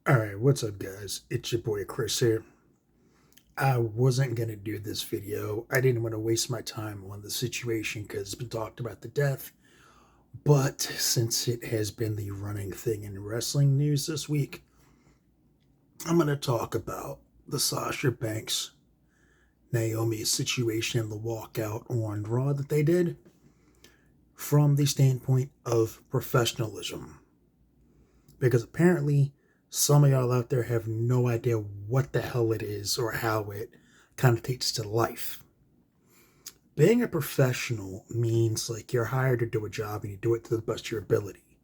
Alright, what's up, guys? It's your boy Chris here. I wasn't going to do this video. I didn't want to waste my time on the situation because it's been talked about the death. But since it has been the running thing in wrestling news this week, I'm going to talk about the Sasha Banks Naomi situation and the walkout on Raw that they did from the standpoint of professionalism. Because apparently, some of y'all out there have no idea what the hell it is or how it connotates to life. Being a professional means like you're hired to do a job and you do it to the best of your ability.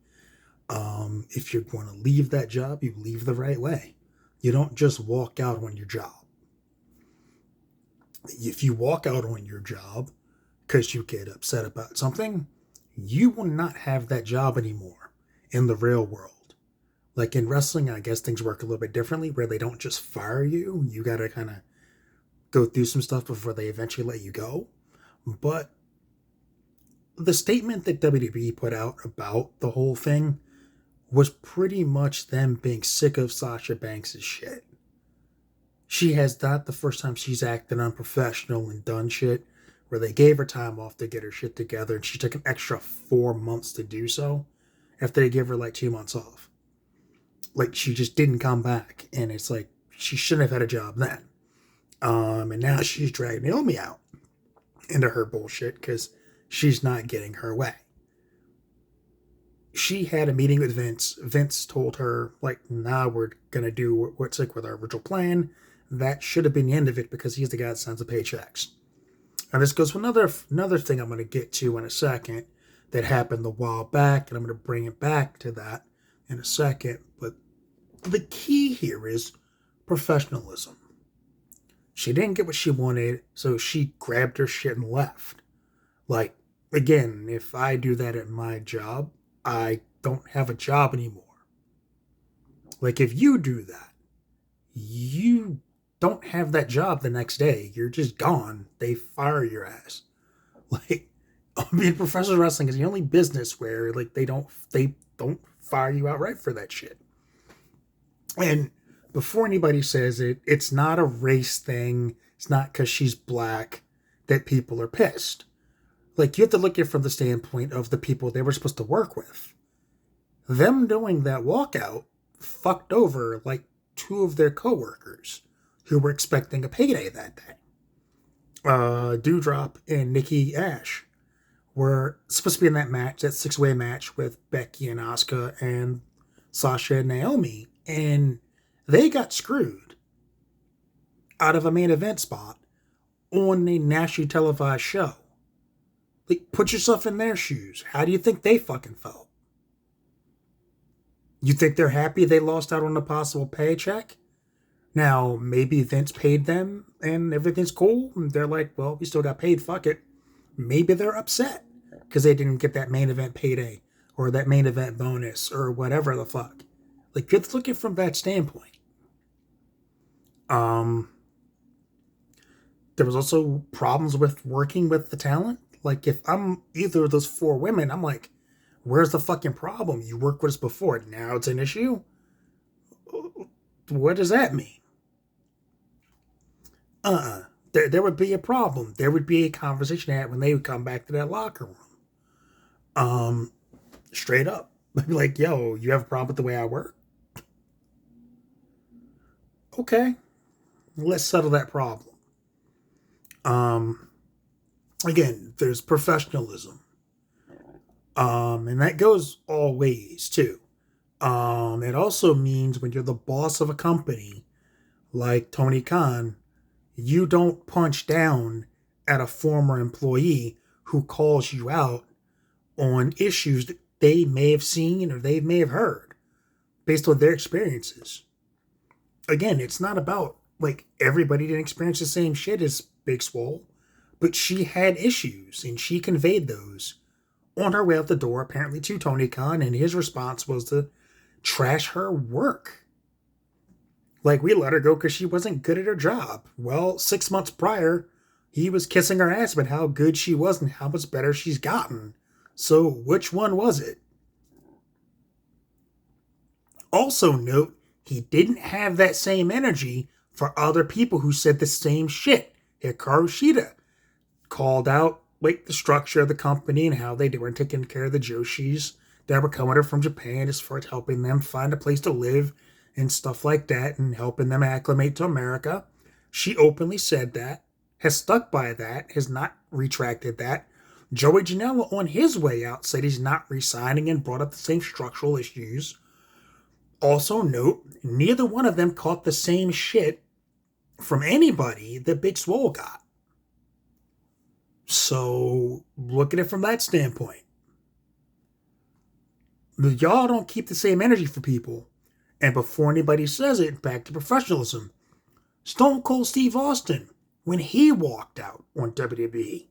If you're going to leave that job, you leave the right way. You don't just walk out on your job. If you walk out on your job because you get upset about something, you will not have that job anymore in the real world. Like in wrestling, I guess things work a little bit differently where they don't just fire you. You got to kind of go through some stuff before they eventually let you go. But the statement that WWE put out about the whole thing was pretty much them being sick of Sasha Banks' shit. She has not the first time she's acted unprofessional and done shit where they gave her time off to get her shit together and she took an extra 4 months to do so after they gave her like 2 months off. Like she just didn't come back, and it's like she shouldn't have had a job then. And now she's dragging Naomi out into her bullshit because she's not getting her way. She had a meeting with Vince. Vince told her, like, nah, we're going to do what's like with our original plan. That should have been the end of it because he's the guy that signs the paychecks. And this goes to another thing I'm going to get to in a second that happened a while back, and I'm going to bring it back to that in a second. But the key here is professionalism. She didn't get what she wanted, so she grabbed her shit and left. Like, again, if I do that at my job, I don't have a job anymore. Like, if you do that, you don't have that job the next day. You're just gone. They fire your ass. Like, I mean, professional wrestling is the only business where like they don't fire you outright for that shit. And before anybody says it, it's not a race thing. It's not because she's black that people are pissed. Like, you have to look at it from the standpoint of the people they were supposed to work with. Them doing that walkout fucked over like two of their coworkers who were expecting a payday that day. Dewdrop and Nikki Ash were supposed to be in that match, that six-way match with Becky and Asuka and Sasha and Naomi, and they got screwed out of a main event spot on a nationally televised show. Like, put yourself in their shoes. How do you think they fucking felt? You think they're happy they lost out on a possible paycheck? Now, maybe Vince paid them and everything's cool. And they're like, well, we still got paid, fuck it. Maybe they're upset because they didn't get that main event payday or that main event bonus or whatever the fuck. Like, you have to look at it from that standpoint. There was also problems with working with the talent. Like, if I'm either of those four women, I'm like, where's the fucking problem? You worked with us before. Now it's an issue? What does that mean? There would be a problem. There would be a conversation had when they would come back to that locker room. Straight up. I'd be like, yo, you have a problem with the way I work? Okay. Let's settle that problem. Again, there's professionalism. And that goes all ways too. It also means when you're the boss of a company like Tony Khan, you don't punch down at a former employee who calls you out on issues that they may have seen or they may have heard based on their experiences. Again, it's not about like everybody didn't experience the same shit as Big Swole, but she had issues and she conveyed those on her way out the door, apparently to Tony Khan, and his response was to trash her work. Like, we let her go because she wasn't good at her job. Well, 6 months prior, he was kissing her ass about how good she was and how much better she's gotten. So, which one was it? Also note, He didn't have that same energy for other people who said the same shit. Hikaru Shida called out like the structure of the company and how they weren't taking care of the Joshis that were coming over from Japan as far as helping them find a place to live and stuff like that and helping them acclimate to America. She openly said that, has stuck by that, has not retracted that. Joey Janela, on his way out, said he's not resigning and brought up the same structural issues. Also, note, neither one of them caught the same shit from anybody that Big Swole got. So, look at it from that standpoint. Y'all don't keep the same energy for people. And before anybody says it, back to professionalism. Stone Cold Steve Austin, when he walked out on WWE,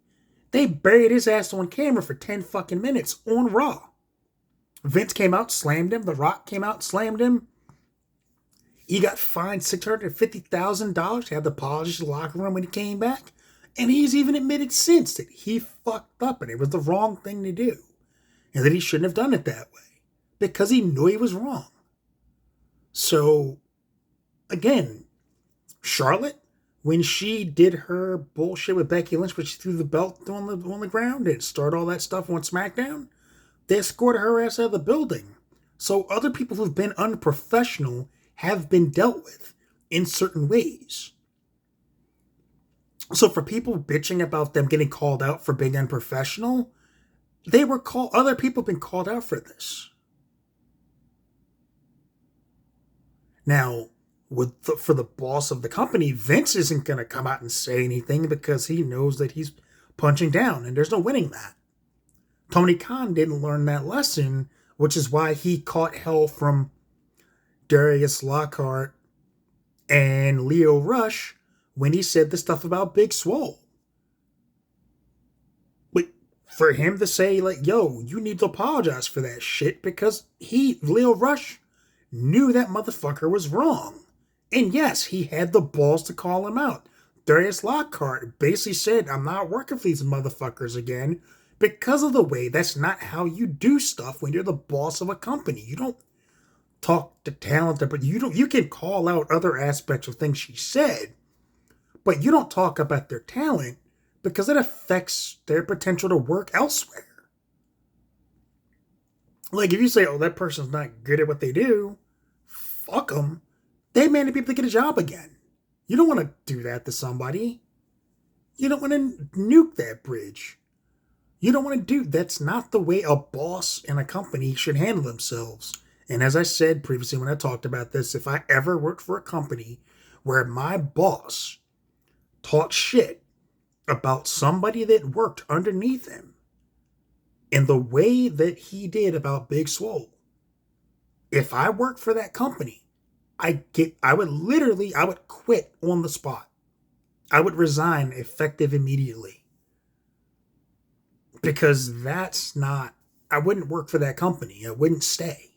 they buried his ass on camera for 10 fucking minutes on Raw. Vince came out, slammed him. The Rock came out, slammed him. He got fined $650,000 to have to polish the locker room when he came back. And he's even admitted since that he fucked up and it was the wrong thing to do. And that he shouldn't have done it that way. Because he knew he was wrong. So, again, Charlotte, when she did her bullshit with Becky Lynch, when she threw the belt on the ground and started all that stuff on SmackDown, they escorted her ass out of the building. So other people who've been unprofessional have been dealt with in certain ways. So for people bitching about them getting called out for being unprofessional, other people have been called out for this. Now, for the boss of the company, Vince isn't going to come out and say anything because he knows that he's punching down and there's no winning that. Tony Khan didn't learn that lesson, which is why he caught hell from Darius Lockhart and Leo Rush when he said the stuff about Big Swole. But for him to say, like, yo, you need to apologize for that shit because Leo Rush, knew that motherfucker was wrong. And yes, he had the balls to call him out. Darius Lockhart basically said, I'm not working for these motherfuckers again because of the way that's not how you do stuff when you're the boss of a company. You don't talk to talent, but you can call out other aspects of things she said, but you don't talk about their talent because it affects their potential to work elsewhere. Like, if you say, oh, that person's not good at what they do, fuck them. They may be able to get a job again. You don't want to do that to somebody. You don't want to nuke that bridge. You don't want to that's not the way a boss in a company should handle themselves. And as I said previously when I talked about this, if I ever worked for a company where my boss talked shit about somebody that worked underneath him, in the way that he did about Big Swole, if I worked for that company, I would quit on the spot. I would resign effective immediately. Because I wouldn't work for that company. I wouldn't stay.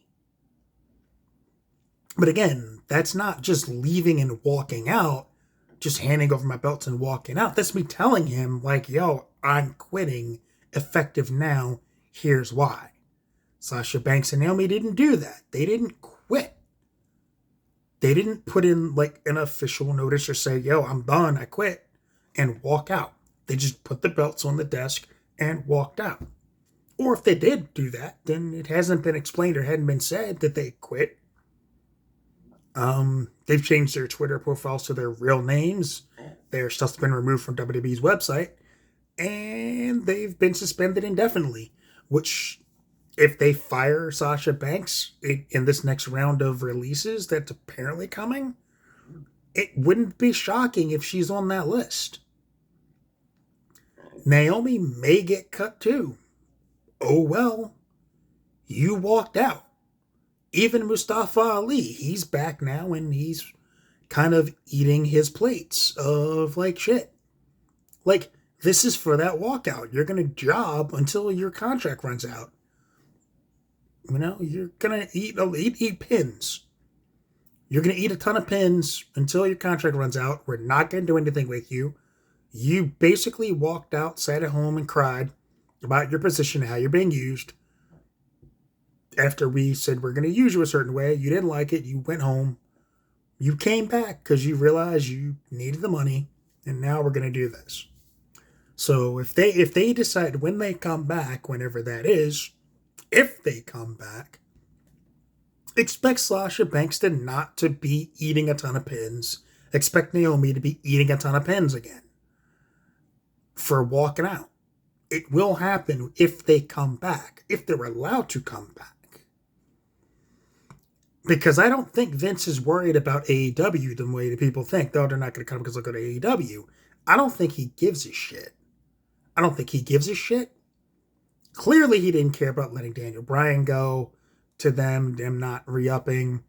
But again, that's not just leaving and walking out, just handing over my belts and walking out. That's me telling him, like, yo, I'm quitting. Effective now, here's why. Sasha Banks and Naomi didn't do that. They didn't quit. They didn't put in like an official notice or say, yo, I'm done, I quit, and walk out. They just put the belts on the desk and walked out. Or if they did do that, then it hasn't been explained or hadn't been said that they quit. They've changed their Twitter profiles to their real names. Their stuff's been removed from WWE's website. And they've been suspended indefinitely, which, if they fire Sasha Banks in this next round of releases that's apparently coming, it wouldn't be shocking if she's on that list. Naomi may get cut too. Oh well, you walked out. Even Mustafa Ali, he's back now and he's kind of eating his plates of like shit. Like, this is for that walkout. You're going to job until your contract runs out. You know, you're going to eat pins. You're going to eat a ton of pins until your contract runs out. We're not going to do anything with you. You basically walked out, sat at home, and cried about your position and how you're being used. After we said we're going to use you a certain way, you didn't like it, you went home, You came back because you realized you needed the money, and now we're going to do this. So if they decide when they come back, whenever that is, if they come back, expect Sasha Banks to not to be eating a ton of pins. Expect Naomi to be eating a ton of pins again for walking out. It will happen if they come back, if they're allowed to come back. Because I don't think Vince is worried about AEW the way that people think. Though they're not going to come because they'll go to AEW. I don't think he gives a shit. I don't think he gives a shit. Clearly, he didn't care about letting Daniel Bryan go to them not re-upping.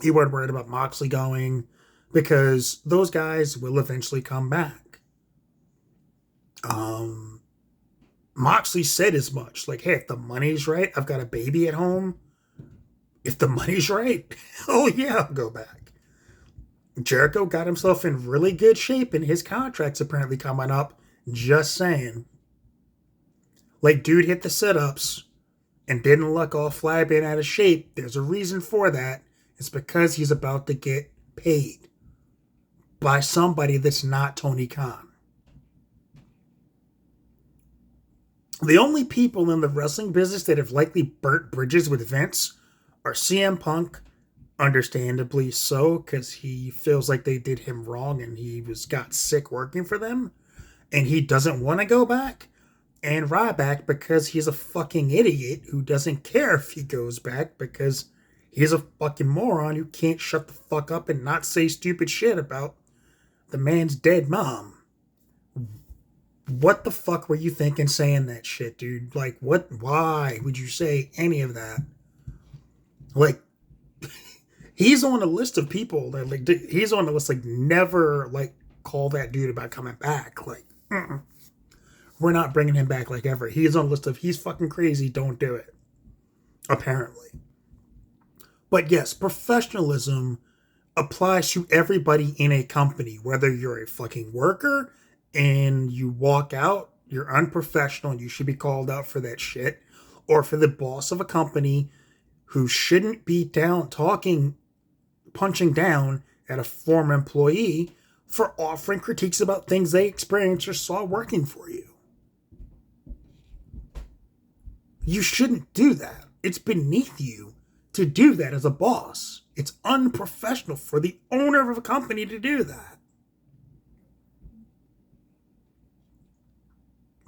He wasn't worried about Moxley going because those guys will eventually come back. Moxley said as much. Like, hey, if the money's right, I've got a baby at home. If the money's right, oh yeah, I'll go back. Jericho got himself in really good shape and his contract's apparently coming up. Just saying. Like, dude hit the sit-ups and didn't look all flabby and out of shape. There's a reason for that. It's because he's about to get paid by somebody that's not Tony Khan. The only people in the wrestling business that have likely burnt bridges with Vince are CM Punk, understandably so, because he feels like they did him wrong and he got sick working for them, and he doesn't want to go back, and Ryback because he's a fucking idiot who doesn't care if he goes back because he's a fucking moron who can't shut the fuck up and not say stupid shit about the man's dead mom. What the fuck were you thinking saying that shit, dude? Like, what? Why would you say any of that? Like, he's on a list of people that, like, he's on the list, like, never, like, call that dude about coming back. Like, we're not bringing him back, like, ever. He's on a list of, he's fucking crazy, don't do it. Apparently. But yes, professionalism applies to everybody in a company. Whether you're a fucking worker and you walk out, you're unprofessional and you should be called out for that shit. Or for the boss of a company who shouldn't be punching down at a former employee for offering critiques about things they experienced or saw working for you. You shouldn't do that. It's beneath you to do that as a boss. It's unprofessional for the owner of a company to do that.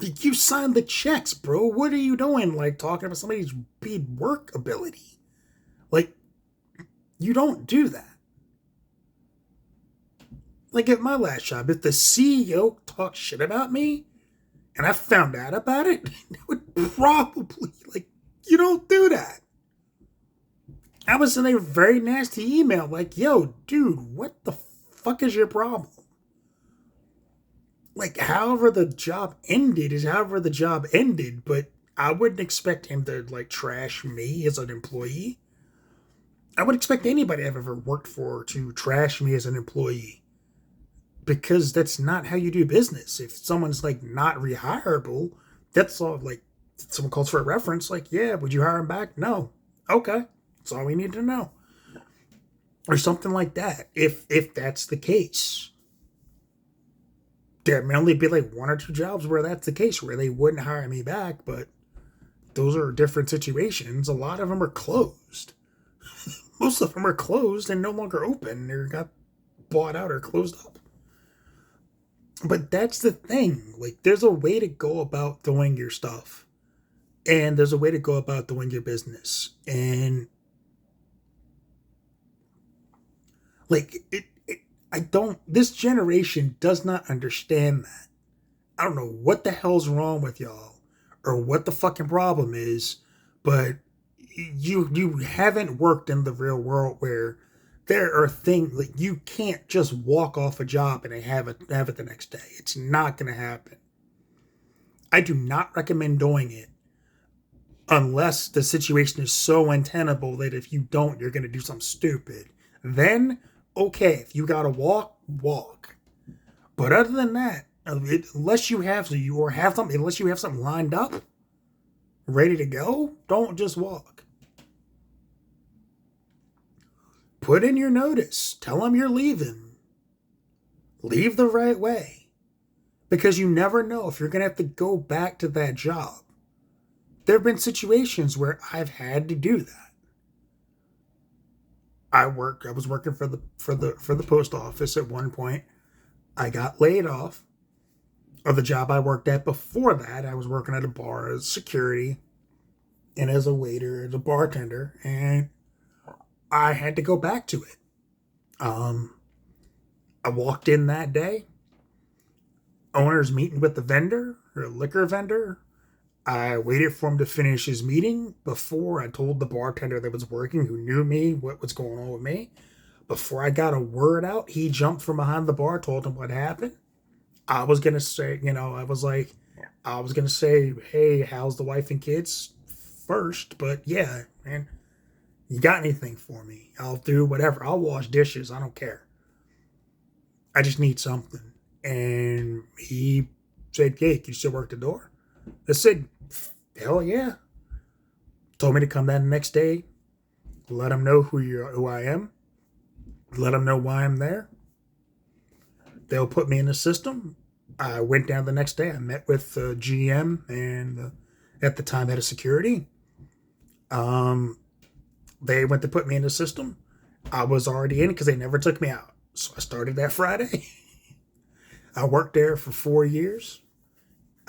You signed the checks, bro. What are you doing? Like, talking about somebody's paid work ability. Like, you don't do that. Like, at my last job, if the CEO talked shit about me and I found out about it, it would probably, like, you don't do that. I was in a very nasty email like, yo, dude, what the fuck is your problem? Like, however the job ended is however the job ended, but I wouldn't expect him to, like, trash me as an employee. I would expect anybody I've ever worked for to trash me as an employee. Because that's not how you do business. If someone's, like, not rehirable, that's all, like, someone calls for a reference, like, yeah, would you hire him back? No. Okay. That's all we need to know. Or something like that, if that's the case. There may only be, like, one or two jobs where that's the case, where they wouldn't hire me back, but those are different situations. A lot of them are closed. Most of them are closed and no longer open or got bought out or closed up. But that's the thing. Like, there's a way to go about doing your stuff. And there's a way to go about doing your business. And, like, this generation does not understand that. I don't know what the hell's wrong with y'all or what the fucking problem is, but you haven't worked in the real world where there are things like you can't just walk off a job and have it the next day. It's not going to happen. I do not recommend doing it unless the situation is so untenable that if you don't, you're going to do something stupid. Then, okay, if you got to walk. But other than that, unless you have something lined up, ready to go, don't just walk. Put in your notice. Tell them you're leaving. Leave the right way. Because you never know if you're going to have to go back to that job. There have been situations where I've had to do that. I was working for the post office at one point. I got laid off of the job I worked at before that. I was working at a bar as security and as a waiter, as a bartender, and I had to go back to it. I walked in that day. Owner's meeting with the vendor, or liquor vendor. I waited for him to finish his meeting before I told the bartender that was working, who knew me, what was going on with me. Before I got a word out, he jumped from behind the bar, told him what happened. I was going to say, I was going to say, hey, how's the wife and kids first? But yeah, man, you got anything for me? I'll do whatever. I'll wash dishes. I don't care. I just need something. And he said, hey, can you still work the door? I said, hell yeah. Told me to come that next day, let him know who I am, let him know why I'm there. They'll put me in the system. I went down the next day. I met with the GM and at the time head of security. They went to put me in the system. I was already in because they never took me out. So I started that Friday. I worked there for 4 years.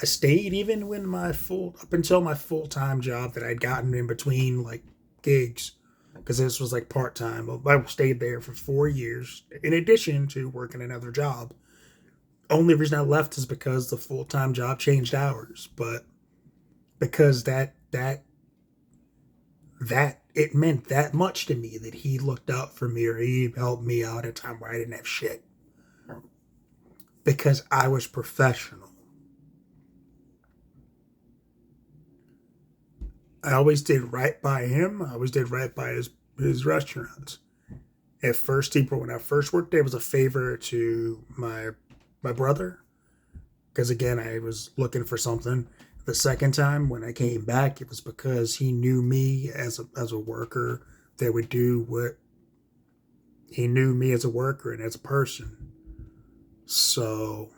I stayed even when up until my full-time job that I'd gotten in between like gigs, because this was like part-time. I stayed there for 4 years in addition to working another job. Only reason I left is because the full-time job changed hours, but because that it meant that much to me that he looked out for me, or he helped me out at a time where I didn't have shit. Because I was professional. I always did right by him. I always did right by his restaurants. At first, when I first worked there, it was a favor to my brother. Because again, I was looking for something. The second time when I came back, it was because he knew me as a worker that would do what he knew me as a worker and as a person. So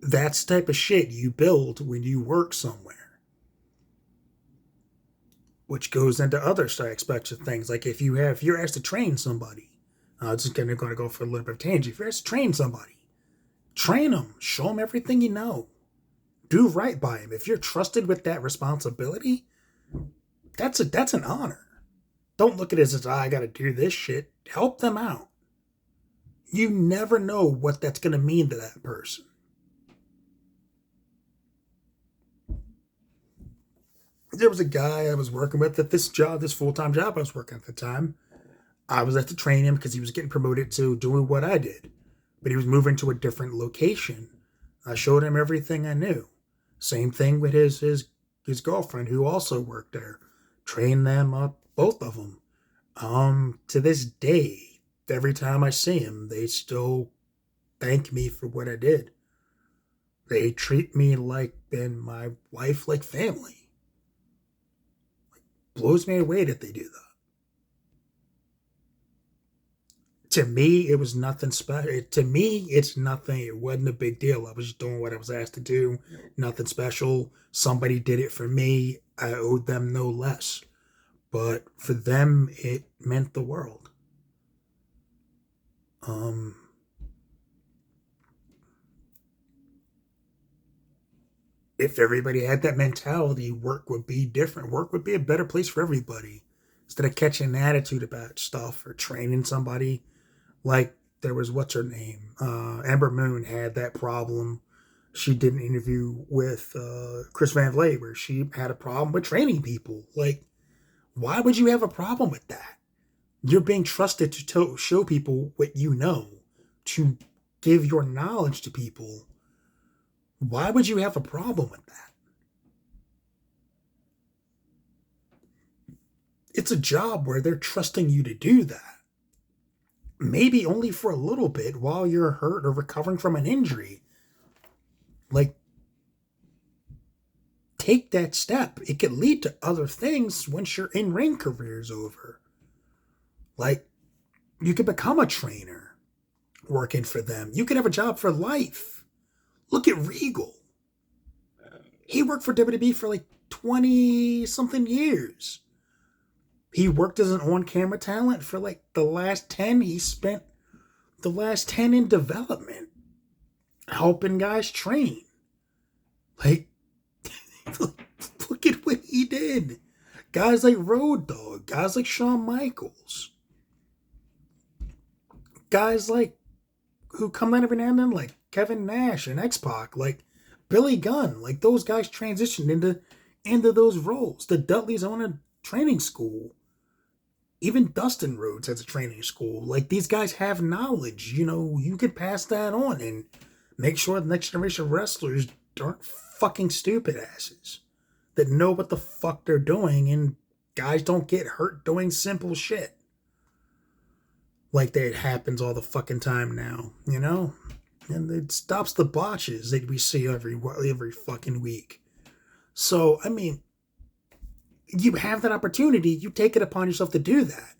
that's the type of shit you build when you work somewhere. Which goes into other aspects of things. Like if you're asked to train somebody, I'm just going to go for a little bit of tangent. If you're asked to train somebody, train them, show them everything you know, do right by them. If you're trusted with that responsibility, that's an honor. Don't look at it as I got to do this shit. Help them out. You never know what that's going to mean to that person. There was a guy I was working with at this full-time job I was working at the time. I was at to train him because he was getting promoted to doing what I did. But he was moving to a different location. I showed him everything I knew. Same thing with his girlfriend who also worked there. Trained them up, both of them. To this day, every time I see him, they still thank me for what I did. They treat me and my wife like family. Blows me away that they do that. To me, it was nothing special. To me, it's nothing. It wasn't a big deal. I was just doing what I was asked to do. Nothing special. Somebody did it for me. I owed them no less. But for them, it meant the world. If everybody had that mentality, work would be different. Work would be a better place for everybody. Instead of catching an attitude about stuff or training somebody, like there was, what's her name? Amber Moon had that problem. She did an interview with Chris Van Vliet where she had a problem with training people. Like, why would you have a problem with that? You're being trusted to show people what you know, to give your knowledge to people. Why would you have a problem with that? It's a job where they're trusting you to do that. Maybe only for a little bit while you're hurt or recovering from an injury. Like, take that step. It could lead to other things once your in-ring career is over. Like, you could become a trainer working for them. You could have a job for life. Look at Regal. He worked for WWE for like 20 something years. He worked as an on camera talent for like the last 10. He spent the last 10 in development, helping guys train. Like, look at what he did. Guys like Road Dogg, guys like Shawn Michaels, guys like who come in every now and then, like Kevin Nash and X-Pac, like Billy Gunn, like those guys transitioned into those roles. The Dudleys own a training school. Even Dustin Rhodes has a training school. Like, these guys have knowledge. You know, you could pass that on and make sure the next generation of wrestlers aren't fucking stupid asses that know what the fuck they're doing, and guys don't get hurt doing simple shit like that happens all the fucking time now, you know? And it stops the botches that we see every fucking week. So, I mean, you have that opportunity, you take it upon yourself to do that.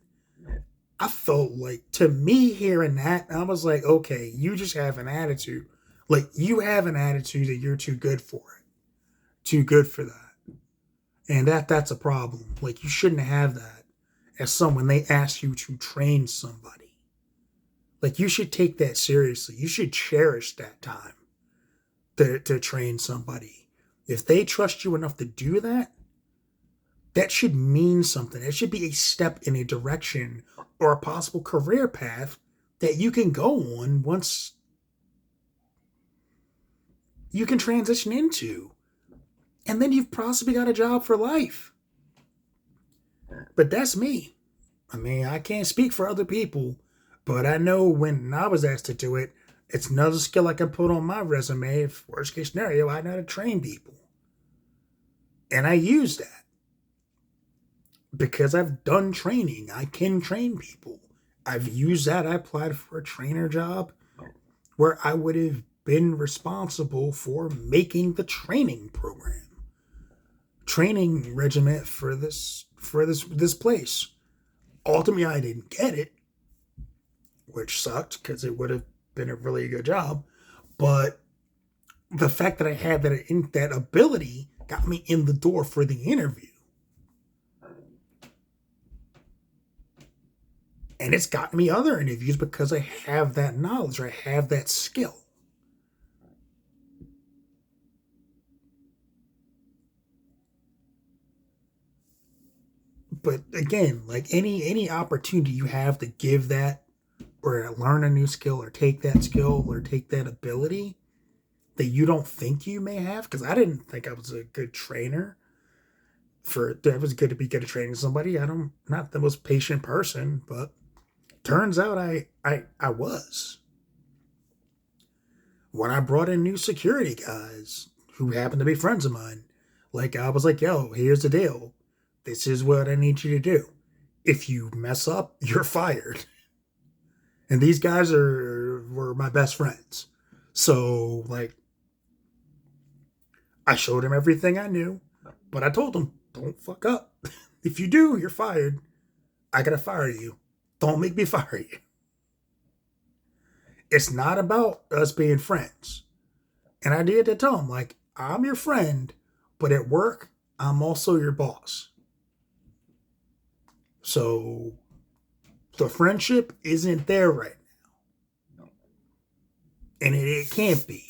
I felt like, to me, hearing that, I was like, okay, you just have an attitude. Like, you have an attitude that you're too good for it. Too good for that. And that's a problem. Like, you shouldn't have that as someone they ask you to train somebody. Like, you should take that seriously. You should cherish that time to train somebody. If they trust you enough to do that, that should mean something. It should be a step in a direction or a possible career path that you can go on once you can transition into. And then you've possibly got a job for life. But that's me. I mean, I can't speak for other people, but I know when I was asked to do it, it's another skill I can put on my resume. If worst case scenario, I know how to train people. And I use that. Because I've done training, I can train people. I've used that. I applied for a trainer job where I would have been responsible for making the training program, training regiment for this place. Ultimately, I didn't get it, which sucked because it would have been a really good job. But the fact that I had that ability got me in the door for the interview. And it's gotten me other interviews because I have that knowledge, or I have that skill. But again, like any opportunity you have to give that, or learn a new skill, or take that skill, or take that ability that you don't think you may have, because I didn't think I was a good trainer. It was good to be good at training somebody. Not the most patient person, but turns out I was. When I brought in new security guys who happened to be friends of mine, like, I was like, yo, here's the deal. This is what I need you to do. If you mess up, you're fired. And these guys were my best friends. So, like, I showed them everything I knew, but I told them, don't fuck up. If you do, you're fired. I gotta fire you. Don't make me fire you. It's not about us being friends. And I did to tell him, like, I'm your friend, but at work, I'm also your boss. So the friendship isn't there right now. And it can't be.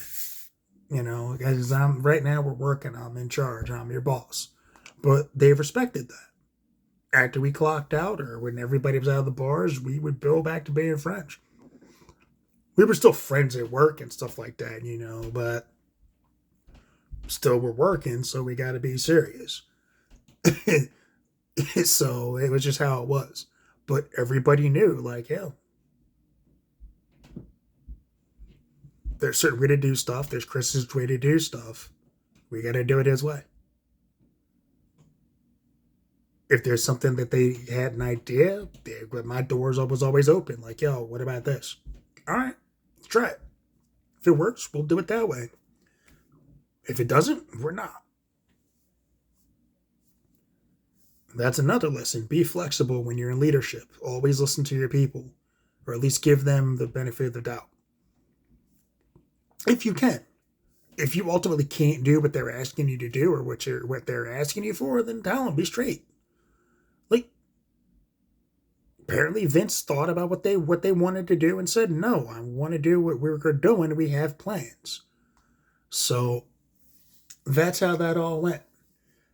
You know, because right now we're working, I'm in charge, I'm your boss. But they respected that. After we clocked out, or when everybody was out of the bars, we would go back to being friends. We were still friends at work and stuff like that, you know, but still we're working, so we got to be serious. So it was just how it was. But everybody knew, like, hell, there's a certain way to do stuff. There's Chris's way to do stuff. We got to do it his way. If there's something that they had an idea, my doors was always open. Like, yo, what about this? All right, let's try it. If it works, we'll do it that way. If it doesn't, we're not. That's another lesson. Be flexible when you're in leadership. Always listen to your people, or at least give them the benefit of the doubt. If you can. If you ultimately can't do what they're asking you to do or what they're asking you for, then tell them, be straight. Like, apparently Vince thought about what they wanted to do and said, no, I want to do what we're doing. We have plans. So that's how that all went.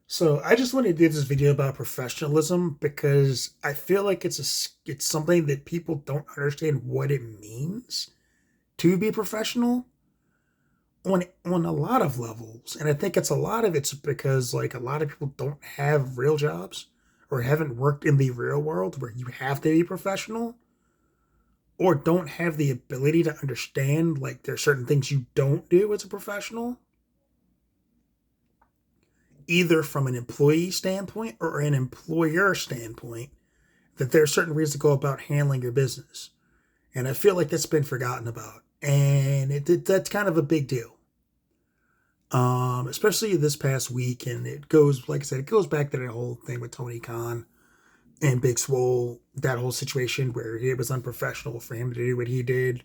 So I just wanted to do this video about professionalism because I feel like it's something that people don't understand what it means to be professional on a lot of levels. And I think it's a lot of it's because like a lot of people don't have real jobs or haven't worked in the real world where you have to be professional, or don't have the ability to understand like there's certain things you don't do as a professional, either from an employee standpoint or an employer standpoint, that there are certain ways to go about handling your business. And I feel like that's been forgotten about. And that's kind of a big deal. Especially this past week. And it goes, like I said, it goes back to that whole thing with Tony Khan and Big Swole, that whole situation where it was unprofessional for him to do what he did.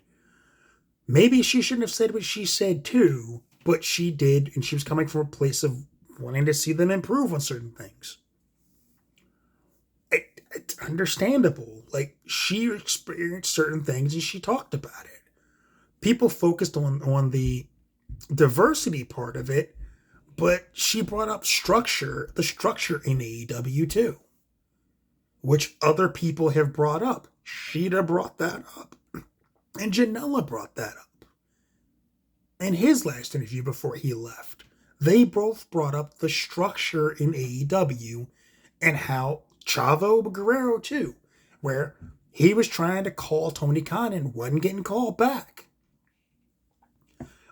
Maybe she shouldn't have said what she said too, but she did, and she was coming from a place of wanting to see them improve on certain things. It's understandable. Like, she experienced certain things and she talked about it. People focused on the diversity part of it, but she brought up the structure in AEW too, which other people have brought up. Sheeta brought that up, and Janela brought that up in his last interview before he left. They both brought up the structure in AEW and how Chavo Guerrero too, where he was trying to call Tony Khan and wasn't getting called back.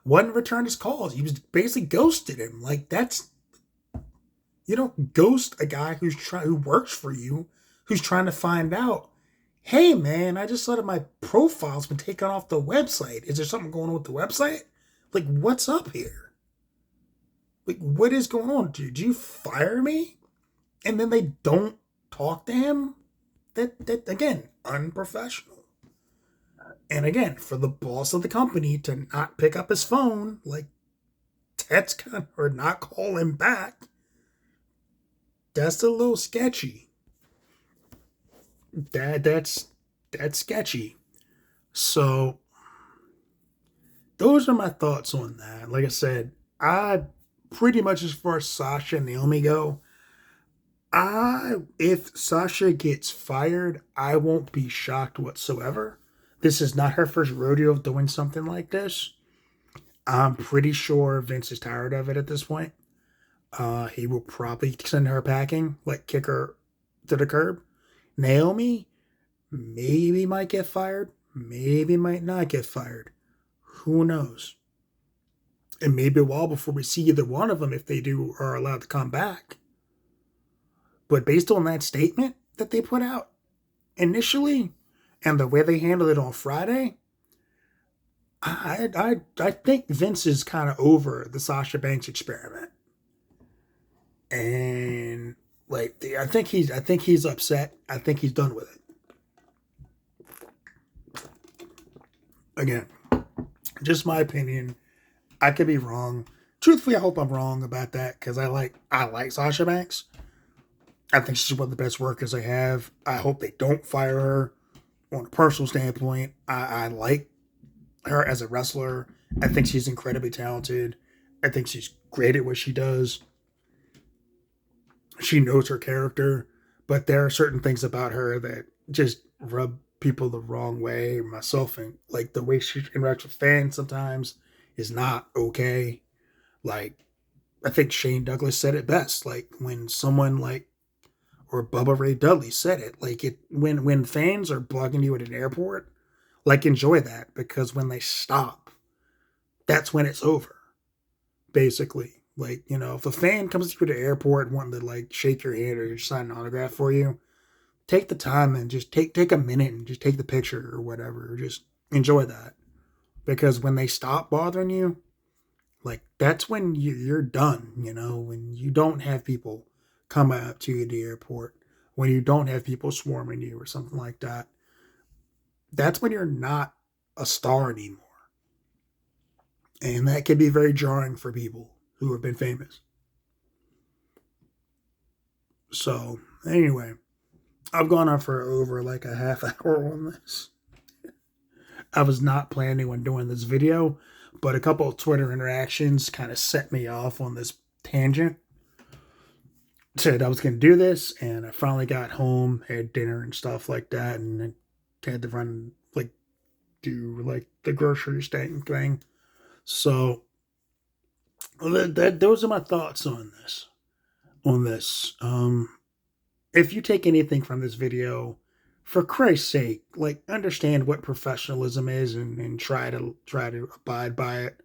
Wouldn't return his calls. He was basically ghosted him. Like, you don't ghost a guy who works for you, who's trying to find out, hey man, I just saw that my profile's been taken off the website. Is there something going on with the website? Like, what's up here? Like, what is going on? Did you fire me? And then they don't talk to him? That again, unprofessional. And again, for the boss of the company to not pick up his phone, like, that's kind of, or not call him back, that's a little sketchy. That's sketchy. So those are my thoughts on that. Like I said, I pretty much, as far as Sasha and Naomi go, if Sasha gets fired, I won't be shocked whatsoever. This is not her first rodeo of doing something like this. I'm pretty sure Vince is tired of it at this point. He will probably send her packing, like kick her to the curb. Naomi maybe might get fired, maybe might not get fired. Who knows? And maybe a while before we see either one of them, if they do, are allowed to come back. But based on that statement that they put out initially, and the way they handled it on Friday, I think Vince is kind of over the Sasha Banks experiment, and like I think he's upset. I think he's done with it. Again, just my opinion. I could be wrong. Truthfully, I hope I'm wrong about that because I like Sasha Banks. I think she's one of the best workers I have. I hope they don't fire her. On a personal standpoint, I like her as a wrestler. I think she's incredibly talented. I think she's great at what she does. She knows her character, but there are certain things about her that just rub people the wrong way, myself, and like the way she interacts with fans sometimes is not okay. Like, I think Shane Douglas said it best. Like, when someone like, or Bubba Ray Dudley said it, like, when fans are bugging you at an airport, like, enjoy that, because when they stop, that's when it's over. Basically, like, if a fan comes to you at the airport wanting to like shake your hand or sign an autograph for you, take the time and just take a minute and just take the picture or whatever. Just enjoy that, because when they stop bothering you, like, that's when you're done. When you don't have people coming up to you at the airport, when you don't have people swarming you or something like that, that's when you're not a star anymore. And that can be very jarring for people who have been famous. So, anyway, I've gone on for over like a half hour on this. I was not planning on doing this video, but a couple of Twitter interactions kind of set me off on this tangent. Said I was going to do this, and I finally got home, had dinner and stuff like that, and had to run, like, do, like, the grocery thing. So, those are my thoughts on this. If you take anything from this video, for Christ's sake, like, understand what professionalism is and try to abide by it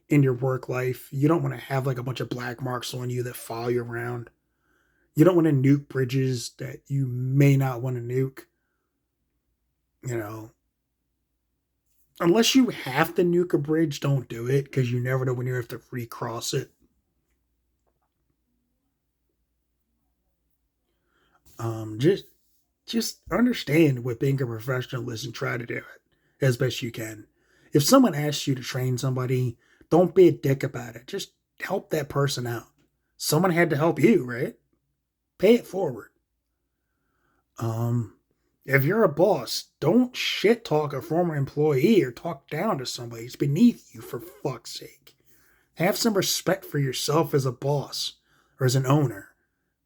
in your work life. You don't want to have like a bunch of black marks on you that follow you around. You don't want to nuke bridges that you may not want to nuke. You know, unless you have to nuke a bridge, don't do it, because you never know when you have to recross it. Just understand what being a professional is and try to do it as best you can. If someone asks you to train somebody, don't be a dick about it. Just help that person out. Someone had to help you, right? Pay it forward. If you're a boss, don't shit talk a former employee or talk down to somebody. It's beneath you, for fuck's sake. Have some respect for yourself as a boss or as an owner.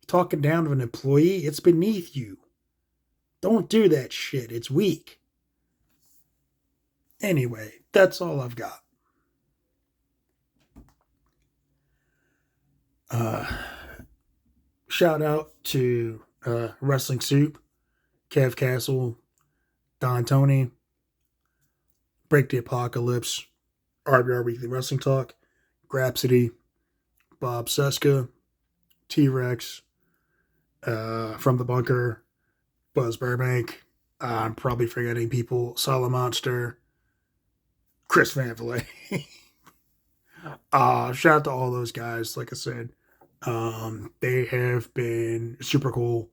Talking down to an employee, it's beneath you. Don't do that shit. It's weak. Anyway, that's all I've got. Shout out to Wrestling Soup, Kev Castle, Don Tony, Break the Apocalypse, RBR Weekly Wrestling Talk, Grapsity, Bob Seska, T-Rex, From the Bunker, Buzz Burbank. I'm probably forgetting people. Solid Monster, Chris Van Vliet. Shout out to all those guys. Like I said, they have been super cool.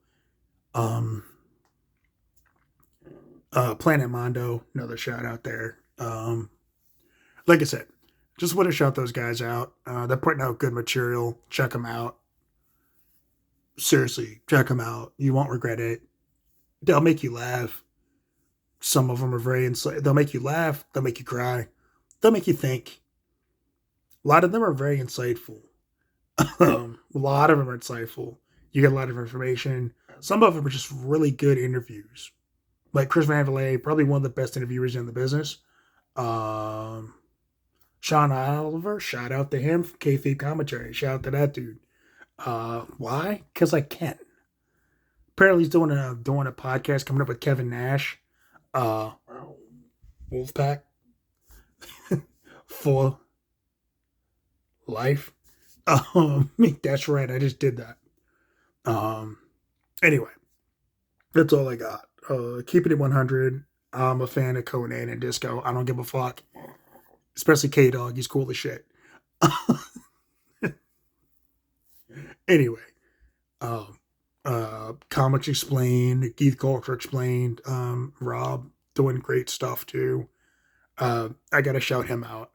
Planet Mondo, another shout out there. Like I said, just want to shout those guys out. They're putting out good material. Check them out. Seriously, check them out. You won't regret it. They'll make you laugh. Some of them are very insightful. They'll make you laugh. They'll make you cry. They'll make you think. A lot of them are very insightful. A lot of them are insightful. You get a lot of information. Some of them are just really good interviews. Like Chris Van Vliet, probably one of the best interviewers in the business. Sean Oliver, shout out to him from Kayfabe Commentary. Shout out to that dude. Why? Because I can. Apparently he's doing a podcast coming up with Kevin Nash. Wolfpack. For life. That's right. I just did that. Anyway, that's all I got. Keeping it 100. I'm a fan of Conan and Disco. I don't give a fuck. Especially K-Dog. He's cool as shit. Anyway. Comics Explained. Geek Culture Explained. Rob doing great stuff too. I gotta shout him out.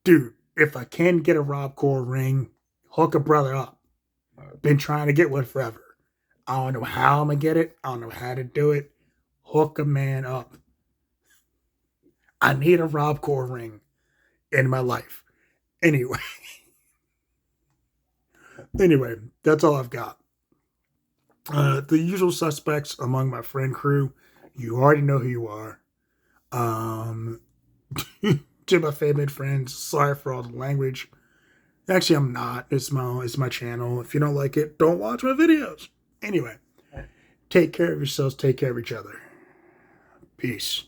Dude, if I can get a Rob Core ring, hook a brother up. Been trying to get one forever. I don't know how I'm gonna get it. I don't know how to do it. Hook a man up. I need a Rob Core ring in my life. Anyway, that's all I've got. The usual suspects among my friend crew. You already know who you are. To my favorite friends, sorry for all the language. Actually, I'm not. It's my channel. If you don't like it, don't watch my videos. Anyway, take care of yourselves. Take care of each other. Peace.